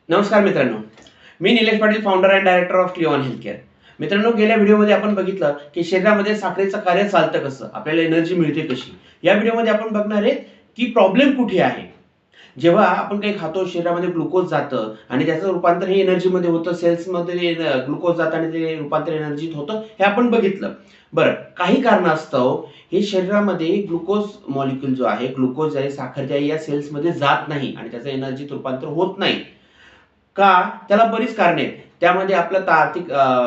नमस्कार मित्रांनो, मी Nilesh Patil, founder and director of Cleon healthcare. मित्रांनो, गेल्या व्हिडिओमध्ये आपण बघितलं की शरीरामध्ये साखरेचं कार्य चालतं कसं, आपल्याला एनर्जी मिळते कशी. या व्हिडिओमध्ये आपण बघणार आहे की प्रॉब्लेम कुठे आहे. जेव्हा आपण काही खातो, शरीरामध्ये ग्लुकोज जातं आणि त्याचं रूपांतर हे एनर्जीमध्ये होतं, सेल्समध्ये ग्लुकोज जातं आणि ते रूपांतर एनर्जीत होतं, हे आपण बघितलं. बरं, काही कारणास्तव हे शरीरामध्ये ग्लुकोज मॉलिक्यूल जो आहे, ग्लुकोज आहे, साखर जी आहे, या सेल्समध्ये जात नाही आणि त्याचं एनर्जीत रूपांतर होत नाही. का? त्याला बरीच कारणे आहेत. त्यामध्ये आपलं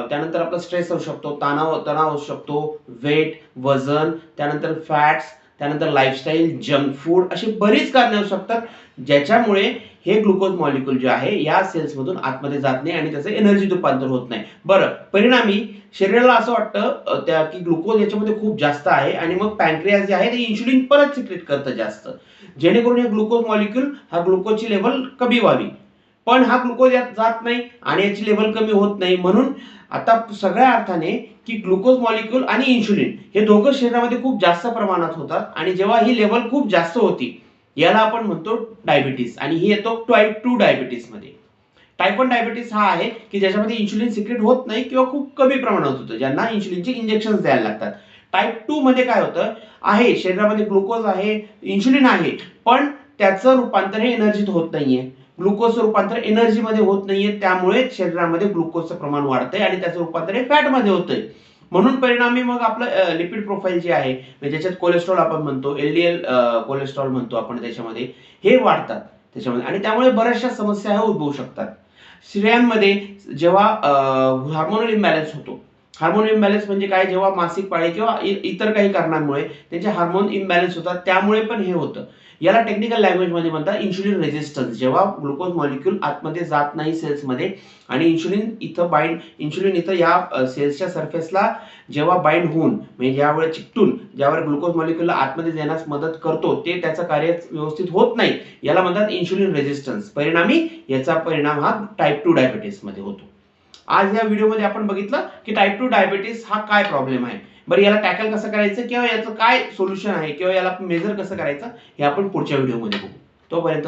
त्यानंतर आपला स्ट्रेस असू शकतो, तणाव असू शकतो, वेट, वजन, त्यानंतर फॅट्स, त्यानंतर लाईफस्टाईल, जंक फूड, अशी बरीच कारणे असू शकतात, ज्याच्यामुळे हे ग्लुकोज मॉलिक्यूल जे आहे या सेल्समधून आतमध्ये जात नाही आणि त्याचं एनर्जीत रूपांतर होत नाही. बरं, परिणामी शरीराला असं वाटतं की ग्लुकोज याच्यामध्ये खूप जास्त आहे आणि मग पॅनक्रियास जे आहे ते इन्शुलिन परत सिक्रेट करतं जास्त, जेणेकरून हे ग्लुकोज मॉलिक्यूल ग्लुकोजची लेवल कमी व्हावी. पण हा ग्लुकोज यात जात नाही आणि याची लेवल कमी होत नाही. म्हणून आता सगळ्या अर्थाने की ग्लुकोज मॉलिक्यूल आणि इन्शुलिन हे दोघं शरीरामध्ये खूप जास्त प्रमाणात होतात आणि जेव्हा ही लेवल खूप जास्त होती, याला आपण म्हणतो डायबिटीस, आणि ही येतो टाईप 2 डायबिटीस मध्ये. टाईप 1 डायबिटीस हा आहे की ज्याच्यामध्ये इन्शुलिन सिक्रेट होत नाही किंवा खूप कमी प्रमाणात होतं, ज्यांना इन्शुलिनचे इंजेक्शन द्यायला लागतात. टाईप 2 मध्ये काय होतं, आहे शरीरामध्ये ग्लुकोज आहे, इन्शुलिन आहे, पण त्याचं रूपांतर हे एनर्जीत होत नाहीये. ग्लुकोजचं रूपांतर एनर्जीमध्ये होत नाहीये, त्यामुळे शरीरामध्ये ग्लुकोजचं प्रमाण वाढतंय आणि त्याचं रूपांतर हे फॅटमध्ये होतंय. म्हणून परिणामी मग आपलं लिपिड प्रोफाईल जे आहे, ज्याच्यात कोलेस्ट्रॉल आपण म्हणतो, एलडीएल कोलेस्ट्रॉल म्हणतो आपण, त्याच्यामध्ये हे वाढतात त्याच्यामध्ये, आणि त्यामुळे बऱ्याचशा समस्या उद्भवू शकतात. स्त्रियांमध्ये जेव्हा हार्मोनल इम्बॅलन्स होतो, हार्मोन इम्बॅलन्स म्हणजे काय, जेव्हा मासिक पाळी किंवा इतर काही कारणांमुळे त्यांचे हार्मोन इम्बॅलन्स होतात, त्यामुळे पण हे होतं. याला टेक्निकल लँग्वेजमध्ये म्हणतात इन्शुलिन रेझिस्टन्स. जेव्हा ग्लुकोज मॉलिक्यूल आतमध्ये जात नाही सेल्समध्ये आणि इन्शुलिन इथं या सेल्सच्या सरफेसला जेव्हा बाइंड होऊन, म्हणजे ज्यावेळेस चिकटून ज्यावेळेस ग्लुकोज मॉलिक्यूलला आतमध्ये येण्यास मदत करतो, ते त्याचं कार्य व्यवस्थित होत नाही, याला म्हणतात इन्शुलिन रेझिस्टन्स. परिणामी याचा परिणाम हा टाईप 2 डायबिटीस मध्ये होतो. आज या व्हिडिओमध्ये आपण बघितलं की टाईप 2 डायबिटीस हा काय प्रॉब्लेम आहे. बरं, याला टॅकल कसं करायचं किंवा याचं काय सोल्युशन आहे किंवा याला मेजर कसं करायचं, हे आपण पुढच्या व्हिडिओमध्ये बघू. तोपर्यंत